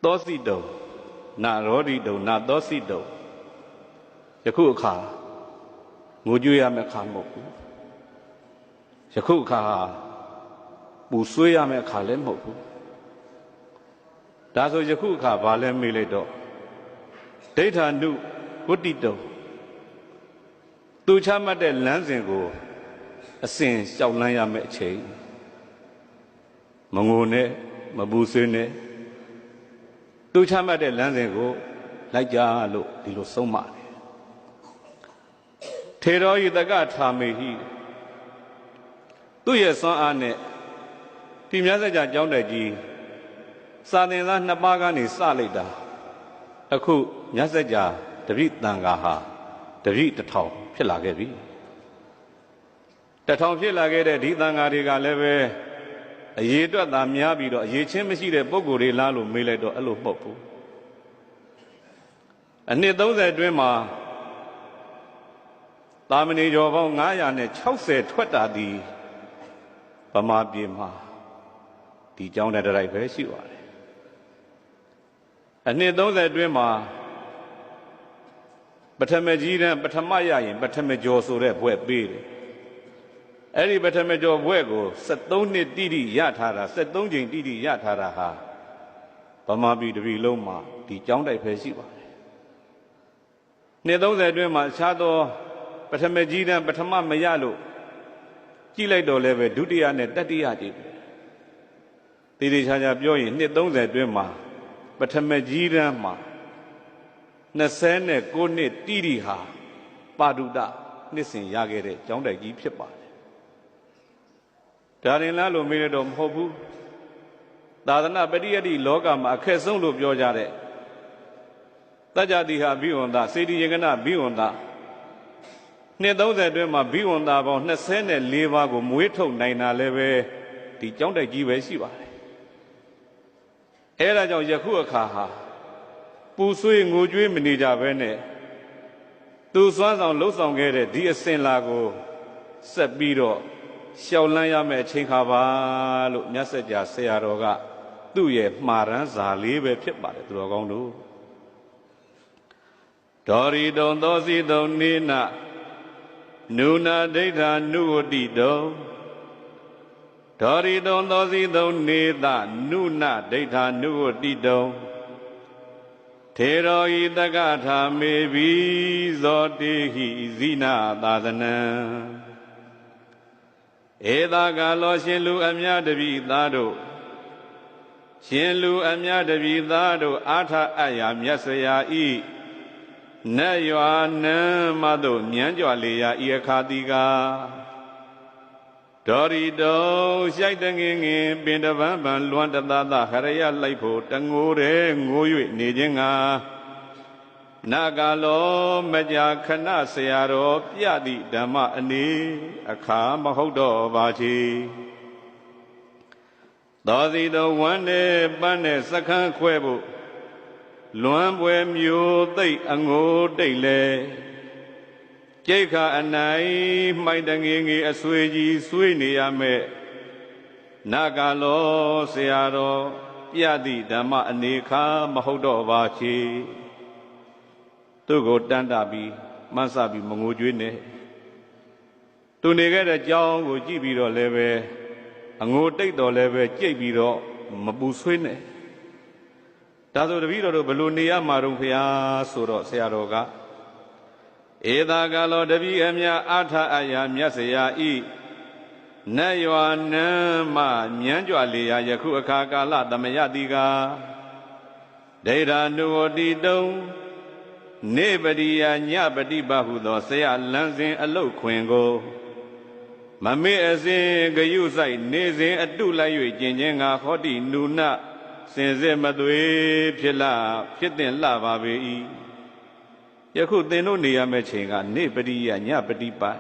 သောစိတုံနာရောဓိတုံနာသောစိတုံယခုအခါငိုကြွေးရမယ့်အခါမဟုတ်ဘူးယခုအခါပူဆွေးရမယ့်အခါလည်းမဟုတ်ဘူးဒါဆိုယခုအခါဘာလဲမေးလိုက်တော့ဒိဋ္ဌာနုဝတ္တိတုံသူချမှတ်တဲ့လမ်းစဉ်ကိုအစဉ်လျှောက်လန်းရမယ့်အချိန်မငိုနဲ့မပူဆွေးနဲ့သူချမှတ်တဲ့လမ်းစဉ်ကိုလိုက်ကြလို့ဒီလိုဆုံးမတယ်ထေရောဤတကထာမေဟိသူ့ရဲ့စွမ်းအားနဲ့ဒီမြတ်စကြာကျောင်းတိုက်ကြီးစာသင်သားနှစ်ပါးကနေစလိုက်တာအခုမြတ်စကြာတပိတန်ဃာဟာတပိ1000ဖြစ်လာခဲ့ပြီ1000ဖြစ်လာခဲ့တဲ့ဒီတန်ဃာတွေကလည်းပဲအရေးအတွက်သာများပြီးတော့အရေးချင်းမရှိတဲ့ပုံကိုယ်တွေလားလို့မေးလိုက်တော့အဲ့လိုမဟုတ်ဘူးအနှစ်30အတွင်းမှာသာမဏေကျော်ပေါင်း960ထွက်တာဒီဗမာပြည်မှာဒီကျောင်းတဲ့တိုက်ပဲရှိပါတယ်အနှစ်30အတွင်းမှာပထမကြီးတန်းပထမရရင်ပထမကျော်ဆိုတဲ့ဘွဲ့ပေးတယ်အဲ့ဒီပထမကျော်ဘွဲ့ကို73နှစ်တိတိရထားတာ73ချိန်တိတိရထားတာဟာဗမာပြည်တစ်ပြည်လုံးမှာဒီကျောင်းတိုက်ပဲရှိပါတယ်နှစ်30အတွင်းမှာအခြားသောပထမကြီးတန်းပထမမရလို့ကြည့်လိုက်တော့လည်းပဲဒုတိယနဲ့တတိယကြည့်တယ်တေချာချာပြောရင်နှစ်30အတွင်းမှာပထမကြီးတန်းမှာ29နှစ်တိတိဟာပါတုတနှစ်စဉ်ရခဲ့တဲ့ကျောင်းတိုက်ကြီးဖြစ်ပါတယ်ဒါရင်လားလို့မေးရတော့မဟုတ်ဘူးသာသနာပရိယတ္တိလောကမှာအခက်ဆုံးလို့ပြောကြတဲ့တကြ္ကြတိဟာဘိဝန္တစေတီယင်္ဂနဘိဝန္တနှစ်30အတွင်းမှာဘိဝန္တာပေါင်း24ပါးကိုမွေးထုတ်နိုင်တာလည်းပဲဒီကျောင်းတိုက်ကြီးပဲရှိပါတယ်အဲဒါကြောင့်ယခုအခါဟာပူဆွေးငိုကြွေးမနေကြဘဲနဲ့သူစွမ်းဆောင်လှုပ်ဆောင်ခဲ့တဲ့ဒီအစဉ်လာကိုဆက်ပြီးတော့ရှောက်လန်းရမယ့်အချိန်ခါပါလို့မြတ်စကြာဆရာတော်ကသူ့ရဲ့မှားရန်စာလေးပဲဖြစ်ပါတယ်သူတော်ကောင်းတို့ဒေါရီတုံသောစီတုံနေနနုနာဒိဋ္ဌာနုဝတိတုံဒေါရီတုံသောစီတုံနေသနုနာဒိဋ္ဌာနုဝတိတုံထေရောဤတကထာမေဘိဇောတိဟိဇိနာသာသနံဧသာကာလောရှင်လူအမြတပိသားတို့ရှင်လူအမြတပိသားတို့အာထအယမြတ်စွာဤနတ်ရွာနန်းမသို့မြန်းကြွလေရာဤအခါတိကာဒေါရီတုံရှိုက်တငင်ငင်ပင်တပန်းပန်လွမ်းတသသဟရယလိုက်ဖို့တငိုတဲ့ငို၍နေခြင်းကနာဂလောမကြာခဏဆရာတော်ပြသည့်ဓမ္မအနေအခါမဟုတ်တော့ပါချေသောစီတော်ဝမ်းနဲ့ပန်းနဲ့စခန်းခွဲဖို့လွမ်းပွဲမျိုးသိပ်အငိုတိတ်လေကြိတ်ခါအနိုင်မှိုက်တငင်ငယ်အဆွေကြီးဆွေးနေရမယ်နာဂလောဆရာတော်ပြသည့်ဓမ္မအနေခါမဟုတ်တော့ပါချေသူ့ကိုတန်းတာပြီးမှန်းဆပြီးမငိုကြွေးနဲ့သူနေခဲ့တဲ့ကြောင်းကိုကြည့်ပြီးတော့လည်းပဲအငိုတိတ်တော်လည်းပဲကြိတ်ပြီးတော့မပူဆွေးနဲ့ဒါဆိုတပည့်တော်တို့ဘယ်လိုနေရမှာတော့ဖရာဆိုတော့ဆရာတော်ကဧသာကလောတပည့်အမြအာထအယမြတ်စရာဤနတ်ရွာနန်းမှမြန်းကြွလေရာယခုအခါကာလသမယတိကာဒိဋ္ဌာနုဝတိတုံနေပရိယာညပฏิပဟုသောဆရာလန်းစဉ်အလုတ်ခွင်ကိုမမေ့အစဉ်ဂယုဆိုင်နေစဉ်အတုလိုက်၍ကျင်ခြင်းငါဟောတိနုနစင်စစ်မသွေဖြစ်တင်လှပါပေ၏ယခုသင်တို့နေရမယ့်ချိန်ကနေပရိယာညပฏิပတ်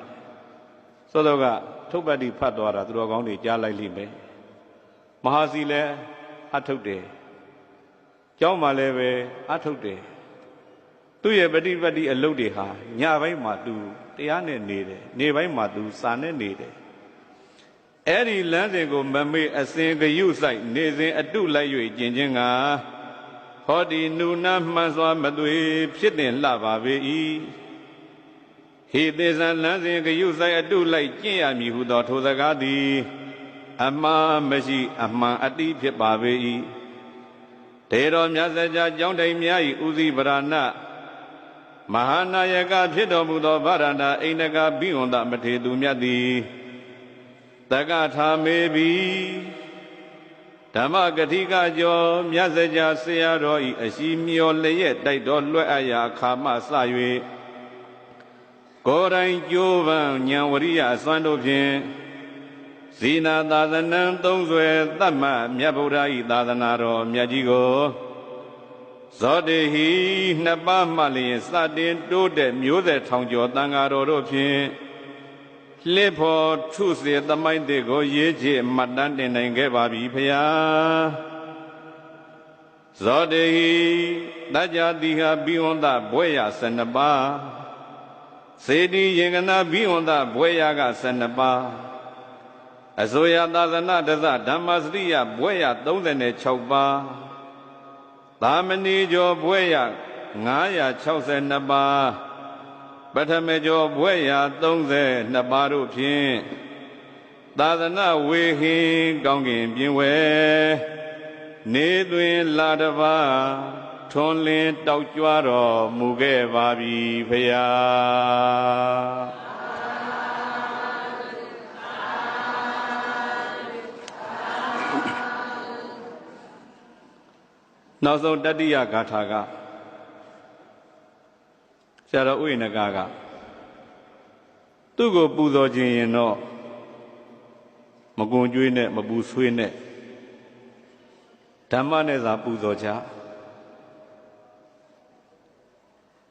သောတော့ကထုပ်ပတ်တိဖတ်သွားတာသူတော်ကောင်းတွေကြားလိုက်လိမ့်မယ်မဟာစီလည်းအထုတ်တယ်ကျောင်းမှာလည်းပဲအထုတ်တယ်သူ့ရဲ့ပฏิပတ်တိအလုပ်တွေဟာညပိုင်းမှာသူတရားနဲ့နေတယ်နေပိုင်းမှာသူစာနဲ့နေတယ်အဲ့ဒီလမ်းစဉ်ကိုမမေ့အစဉ်ဂယုဆိုင်နေစဉ်အတုလိုက်၍ကျင်ခြင်းက ဟောဒီနုနာမှန်စွာမသွေဖြစ်တင်လှပါပေ၏ဟိသေဇံလမ်းစဉ်ဂယုဆိုင်အတုလိုက်ကျင့်ရမည်ဟုသောထိုစကားသည်အမှားမရှိအမှန်အတိဖြစ်ပါပေ၏တေတော်မြတ်စကြာကျောင်းတိုင်များ၏ဥစည်းဗရဏမဟာနာယကဖြစ်တော်မူသောဗရဏအိန္ဒကဘိဝန္တမထေသူမြတ်သည်တက္ကထာမေဘီဓမ္မဂတိကကျော်မြတ်စကြာဆရာတော်၏အရှိမျောလျက်တိုက်တော်လွှဲအပ်ရာအခါမှစ၍ကိုယ်တိုင်ကြိုးပမ်းဉာဏ်ဝရိယအစွမ်းတို့ဖြင့်ဇီနာသာသနံသုံးဆွဲသတ်မှမြတ်ဗုဒ္ဓ၏သာသနာတော်မြတ်ကြီးကိုဇောတေဟိနှစ်ပါးမှလျင်စတင်တိုးတဲ့မျိုးဆက်ထောင်ကျော်တန်ဃာတော်တို့ဖြင့်လှစ်ဖို့ထုစေသမိုင်းတဲ့ကိုရေးချေမှတ်တမ်းတင်နိုင်ခဲ့ပါပြီဖရာဇောတေဟိတကြတိဟာဘိဝန္တဘွဲ့ရ12ပါးစေတီယင်္ဂနာဘိဝန္တဘွဲ့ရက12ပါးအစိုးရသာသနာတသဓမ္မစရိယဘွဲ့ရ36ပါးသာမဏေကျော်ဘွဲ့ရ962ပါးပထမကျော်ဘွဲ့ရ32ပါးတို့ဖြင့်သာသနာဝေဟင်ကောင်းကင်ပြင်ဝဲနေသွင်းလာတပါးထွန်းလင်းတောက်ကြွတော်မူခဲ့ပါပြီဖရာနောက်ဆုံးတတိယဂါထာကဆရာတော်ဥယျာဏကသူ့ကိုပူဇော်ခြင်းရင်တော့မကွန်ကြွေးနဲ့မပူဆွေးနဲ့ဓမ္မနဲ့သာပူဇော်ချ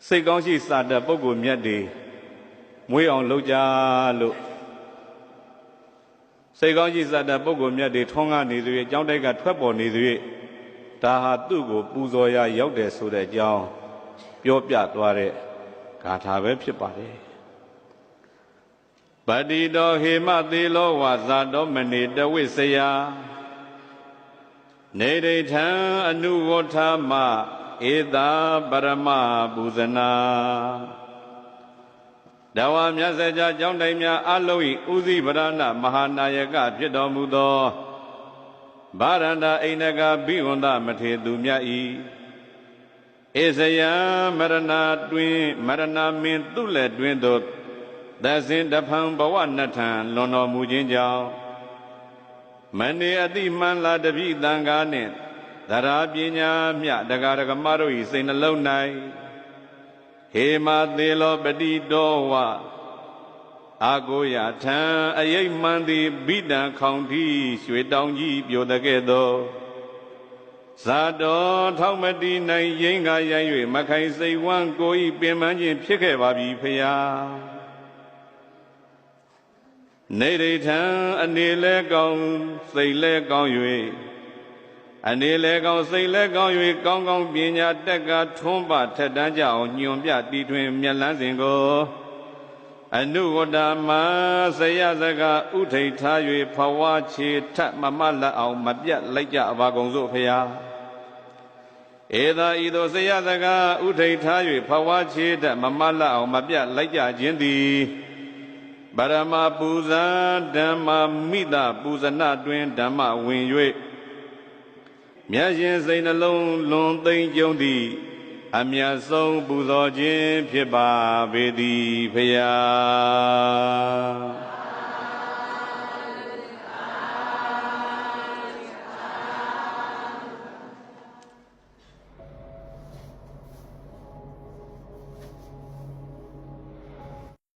စိတ်ကောင်းရှိစာတတ်ပုဂ္ဂိုလ်မြတ်တွေမွေးအောင်လုပ်ကြလို့စိတ်ကောင်းရှိစာတတ်ပုဂ္ဂိုလ်မြတ်တွေထွန်းကားနေသေး၍အကြောင်းတိုက်ကထွက်ပေါ်နေသေးဒါဟာသူ့ကိုပူဇော်ရရောက်တယ်ဆိုတဲ့အကြောင်းပြောပြသွားတဲ့ဂါထာပဲဖြစ်ပါတယ်ပတိတောဟေမသေလောဝဇာတောမနေတဝိစယနေဒိဋ္ဌံအနုဝဋ္ဌမဧတာပရမပူဇနာတဝါမြတ်စကြာကျောင်းတိုင်များအလုံး၏ဥစည်းဗရဏမဟာနာယကဖြစ်တော်မူသောဗာရန္တာအိန္ဒကဘိဝန္တမထေသူမြတ်၏ဧဇယံမရဏတွင်မရဏမင်းသူလက်တွင်သို့သဇင်တဖန်ဘဝနထံလွန်တော်မူခြင်းကြောင့်မနေအတိမှန်လာတပိတံကားနှင့်သရာပညာမြတဂရကမတို့၏စိတ်နှလုံး၌ဟေမသေလောပတိတောဝအာကိုရထံအယိတ်မှန်သည်ဘိတံခေါင်ထီရွှေတောင်ကြီးပြိုတကဲ့သို့ဇာတော်ထောက်မတီနိုင်ရင်္ဂရိုင်း၍မခိုင်စိတ်ဝမ်းကိုဤပင်ပန်းခြင်းဖြစ်ခဲ့ပါပြီဖရာနေရိထံအနေလဲကောင်းစိတ်လဲကောင်း၍အနေလဲကောင်းစိတ်လဲကောင်း၍ကောင်းကောင်းပညာတက်ကထွန်းပထက်တန်းကြအောင်ညွန်ပြတီထွင်မျက်လန်းစဉ်ကိုအနုဝတ္တမဆရာစကားဥထိတ်ထား၍ဖဝါချေထမမလက်အောင်မပြတ်လိုက်ကြပါကုန်စို့ဖရာဧသာဤသို့ဆရာစကားဥထိတ်ထား၍ဖဝါချေထမမလက်အောင်မပြတ်လိုက်ကြခြင်းသည်ပရမပူဇာဓမ္မမိတပူဇနာတွင်ဓမ္မဝင်၍မြတ်ရှင်စိတ်နှလုံးလွန်သိမ့်ကြုံသည်အမြတ်ဆုံးပူဇော်ခြင်းဖြစ်ပါပေသည်ဖရာ